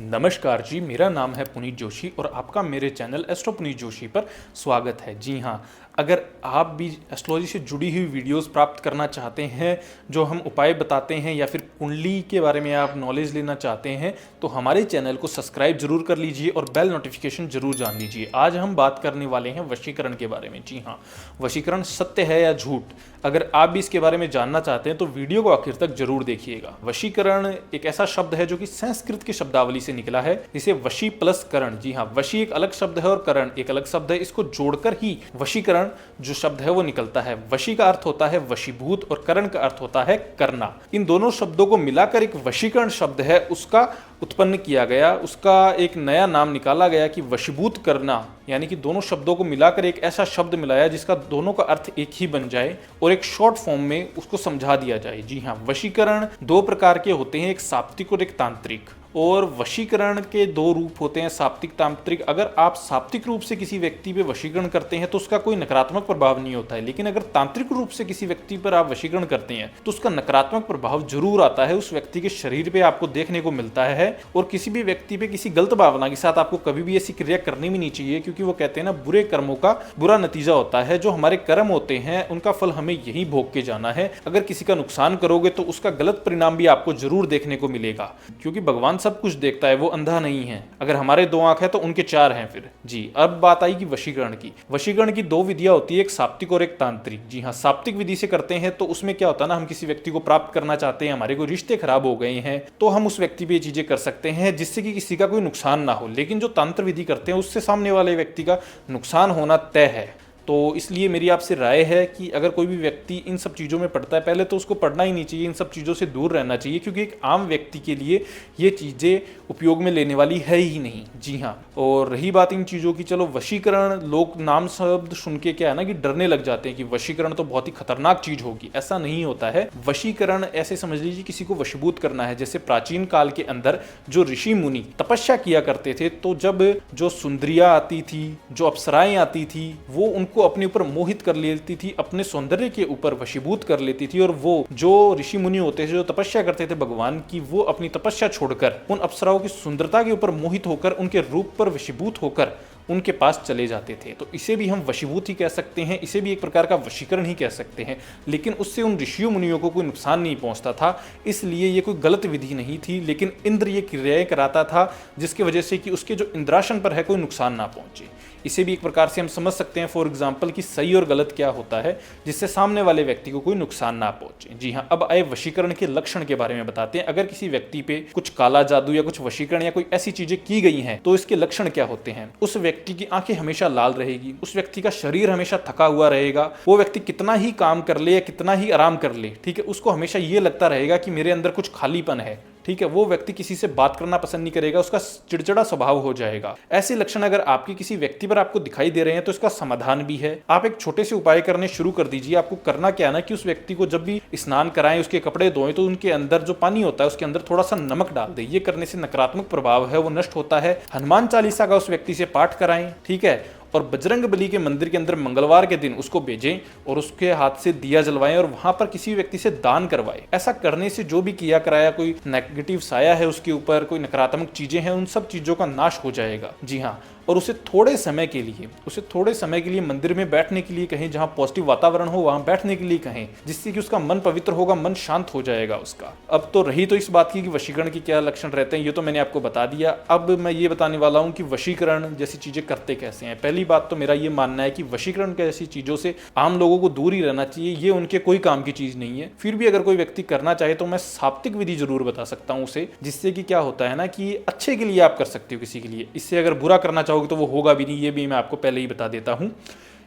नमस्कार जी, मेरा नाम है पुनीत जोशी और आपका मेरे चैनल एस्ट्रो पुनीत जोशी पर स्वागत है। जी हाँ, अगर आप भी एस्ट्रोलॉजी से जुड़ी हुई वीडियोस प्राप्त करना चाहते हैं, जो हम उपाय बताते हैं या फिर कुंडली के बारे में आप नॉलेज लेना चाहते हैं, तो हमारे चैनल को सब्सक्राइब जरूर कर लीजिए और बेल नोटिफिकेशन जरूर जान लीजिए। आज हम बात करने वाले हैं वशीकरण के बारे में। जी हाँ, वशीकरण सत्य है या झूठ? अगर आप भी इसके बारे में जानना चाहते हैं तो वीडियो को आखिर तक जरूर देखिएगा। वशीकरण एक ऐसा शब्द है जो कि संस्कृत की शब्दावली से निकला है, जिसे वशी प्लस करण। जी हाँ, वशी एक अलग शब्द है और करण एक अलग शब्द है, इसको जोड़कर ही वशीकरण जो शब्द है वो निकलता है। वशी का अर्थ होता है वशीभूत और करण का अर्थ होता है करना। इन दोनों शब्दों को मिलाकर एक वशीकरण शब्द है उसका उत्पन्न किया गया, उसका एक नया नाम निकाला गया कि वशीभूत करना, यानी कि दोनों शब्दों को मिलाकर एक ऐसा शब्द मिलाया जिसका दोनों का अर्थ एक ही बन जाए और एक शॉर्ट फॉर्म में उसको समझा दिया जाए। जी हाँ, वशीकरण दो प्रकार के होते हैं, एक साप्तिक और एक तांत्रिक। और वशीकरण के दो रूप होते हैं, साप्तिक तांत्रिक। अगर आप साप्तिक रूप से किसी व्यक्ति पे वशीकरण करते हैं तो उसका कोई नकारात्मक प्रभाव नहीं होता है, लेकिन अगर तांत्रिक रूप से किसी व्यक्ति पर आप वशीकरण करते हैं तो उसका नकारात्मक प्रभाव जरूर आता है, उस व्यक्ति के शरीर पे आपको देखने को मिलता है। और किसी भी व्यक्ति पे किसी गलत भावना के साथ आपको कभी भी ऐसी क्रिया करनी भी नहीं चाहिए, क्योंकि वो कहते हैं ना, बुरे कर्मों का बुरा नतीजा होता है। जो हमारे कर्म होते हैं उनका फल हमें यही भोग के जाना है। अगर किसी का नुकसान करोगे तो उसका गलत परिणाम भी आपको जरूर देखने को मिलेगा, क्योंकि भगवान सब कुछ देखता है, वो अंधा नहीं है। अगर हमारे दो आंख है तो उनके चार हैं फिर। जी, अब बात आई कि वशीकरण की। वशीकरण की दो विधियां होती है, एक साप्तिक और एक तांत्रिक। जी हाँ, साप्तिक विधि से करते हैं तो उसमें क्या होता है ना, हम किसी व्यक्ति को प्राप्त करना चाहते हैं, हमारे कोई रिश्ते खराब हो गए हैं, तो हम उस व्यक्ति पे ये चीजें कर सकते हैं जिससे कि किसी का कोई नुकसान ना हो। लेकिन जो तंत्र विधि करते हैं उससे सामने वाले व्यक्ति का नुकसान होना तय है। तो इसलिए मेरी आपसे राय है कि अगर कोई भी व्यक्ति इन सब चीज़ों में पड़ता है, पहले तो उसको पढ़ना ही नहीं चाहिए, इन सब चीज़ों से दूर रहना चाहिए, क्योंकि एक आम व्यक्ति के लिए ये चीज़ें उपयोग में लेने वाली है ही नहीं। जी हाँ, और रही बात इन चीज़ों की, चलो वशीकरण, लोग नाम शब्द सुन के क्या है ना कि डरने लग जाते हैं कि वशीकरण तो बहुत ही खतरनाक चीज़ होगी। ऐसा नहीं होता है। वशीकरण ऐसे समझ लीजिए किसी को वशीभूत करना है। जैसे प्राचीन काल के अंदर जो ऋषि मुनि तपस्या किया करते थे, तो जब जो सुंदरियाँ आती थी, जो अप्सराएं आती थी, वो उनको अपने ऊपर मोहित कर लेती थी, अपने सौंदर्य के ऊपर वशीभूत कर लेती थी। और वो जो ऋषि मुनि होते थे, जो तपस्या करते थे भगवान की, वो अपनी तपस्या छोड़कर उन अप्सराओं की सुंदरता के ऊपर मोहित होकर, उनके रूप पर वशीभूत होकर उनके पास चले जाते थे। तो इसे भी हम वशीभूत ही कह सकते हैं, इसे भी एक प्रकार का वशीकरण ही कह सकते हैं। लेकिन उससे उन ऋषियों मुनियों को कोई नुकसान नहीं पहुंचता था, इसलिए ये कोई गलत विधि नहीं थी। लेकिन इंद्र ये क्रियाएं कराता था जिसकी वजह से कि उसके जो इंद्रासन पर है कोई नुकसान ना पहुंचे। इसे भी एक प्रकार से हम समझ सकते हैं, फॉर एग्जाम्पल, कि सही और गलत क्या होता है जिससे सामने वाले व्यक्ति को कोई नुकसान ना पहुंचे। जी हाँ, अब आए वशीकरण के लक्षण के बारे में बताते हैं। अगर किसी व्यक्ति पे कुछ काला जादू या कुछ वशीकरण या कोई ऐसी चीजें की गई हैं तो इसके लक्षण क्या होते हैं। उस व्यक्ति की आंखें हमेशा लाल रहेगी, उस व्यक्ति का शरीर हमेशा थका हुआ रहेगा। वो व्यक्ति कितना ही काम कर ले या कितना ही आराम कर ले, ठीक है, उसको हमेशा ये लगता रहेगा कि मेरे अंदर कुछ खालीपन है। ठीक है, वो व्यक्ति किसी से बात करना पसंद नहीं करेगा, उसका चिड़चिड़ा स्वभाव हो जाएगा। ऐसे लक्षण अगर आपके किसी व्यक्ति पर आपको दिखाई दे रहे हैं तो इसका समाधान भी है। आप एक छोटे से उपाय करने शुरू कर दीजिए। आपको करना क्या है ना कि उस व्यक्ति को जब भी स्नान कराएं, उसके कपड़े धोएं, तो उनके अंदर जो पानी होता है उसके अंदर थोड़ा सा नमक डाल दें। ये करने से नकारात्मक प्रभाव है वो नष्ट होता है। हनुमान चालीसा का उस व्यक्ति से पाठ कराएं, ठीक है, और बजरंग बली के मंदिर के अंदर मंगलवार के दिन उसको भेजें और उसके हाथ से दिया जलवाएं और वहां पर किसी व्यक्ति से दान करवाएं। ऐसा करने से जो भी किया कराया, कोई नेगेटिव साया है उसके ऊपर, कोई नकारात्मक चीजें हैं, उन सब चीजों का नाश हो जाएगा। जी हाँ, और उसे थोड़े समय के लिए मंदिर में बैठने के लिए कहें, जहां पॉजिटिव वातावरण हो वहां बैठने के लिए कहें, जिससे कि उसका मन पवित्र होगा, मन शांत हो जाएगा उसका। अब तो रही तो इस बात की कि वशीकरण के क्या लक्षण रहते हैं, ये तो मैंने आपको बता दिया। अब मैं ये बताने वाला हूं कि वशीकरण जैसी चीजें करते कैसे हैं। पहली बात तो मेरा ये मानना है कि वशीकरण जैसी चीजों से आम लोगों को दूर ही रहना चाहिए, ये उनके कोई काम की चीज नहीं है। फिर भी अगर कोई व्यक्ति करना चाहे तो मैं साप्तिक विधि जरूर बता सकता हूं उसे, जिससे कि क्या होता है ना कि अच्छे के लिए आप कर सकते हो किसी के लिए। इससे अगर बुरा करना चाहोगे तो वो होगा भी नहीं, ये भी मैं आपको पहले ही बता देता हूं।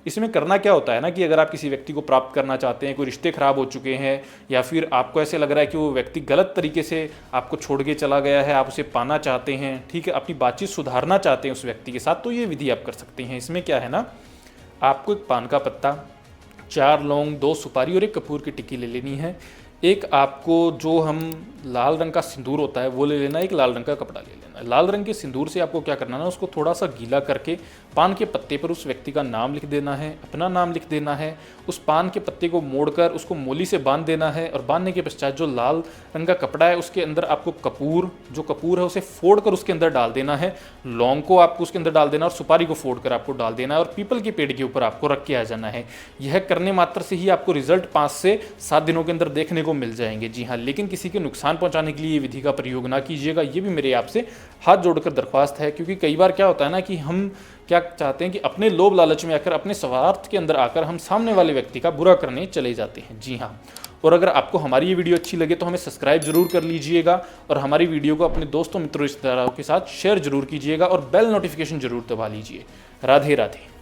इसमें करना क्या होता है ना कि अगर आप किसी व्यक्ति को प्राप्त करना चाहते हैं, कोई रिश्ते खराब हो चुके हैं, या फिर आपको ऐसे लग रहा है कि वो व्यक्ति गलत तरीके से आपको छोड़ के चला गया है, आप उसे पाना चाहते हैं, ठीक है, अपनी बातचीत सुधारना चाहते हैं उस व्यक्ति के साथ, तो ये विधि आप कर सकते हैं। इसमें क्या है ना, आपको एक पान का पत्ता, 4 लौंग, 2 सुपारी और 1 कपूर की टिक्की ले लेनी है। एक आपको जो हम लाल रंग का सिंदूर होता है वो ले लेना, एक लाल रंग का कपड़ा ले लेना। लाल रंग के सिंदूर से आपको क्या करना है ना, उसको थोड़ा सा गीला करके पान के पत्ते पर उस व्यक्ति का नाम लिख देना है, अपना नाम लिख देना है। उस पान के पत्ते को मोड़कर उसको मोली से बांध देना है और बांधने के पश्चात जो लाल रंग का कपड़ा है उसके अंदर आपको कपूर है उसे फोड़ कर उसके अंदर डाल देना है। लौंग को आपको उसके अंदर डाल देना और सुपारी को फोड़ कर आपको डाल देना है और पीपल के पेड़ के ऊपर आपको रख के आ जाना है। यह करने मात्र से ही आपको रिजल्ट 5 से 7 दिनों के अंदर देखने को मिल जाएंगे। जी हाँ, लेकिन किसी के नुकसान पहुंचाने के लिए ये विधि का प्रयोग ना कीजिएगा, ये भी मेरे आपसे हाथ जोड़कर दरख्वास्त है। क्योंकि कई बार क्या होता है ना कि हम क्या चाहते हैं कि अपने लोभ लालच में आकर, अपने स्वार्थ के अंदर आकर हम सामने वाले व्यक्ति का बुरा करने चले जाते हैं। जी हाँ, और अगर आपको हमारी ये वीडियो अच्छी लगे तो हमें सब्सक्राइब जरूर कर लीजिएगा और हमारी वीडियो को अपने दोस्तों मित्रों रिश्तेदारों के साथ शेयर जरूर कीजिएगा और बेल नोटिफिकेशन जरूर दबा लीजिए। राधे राधे।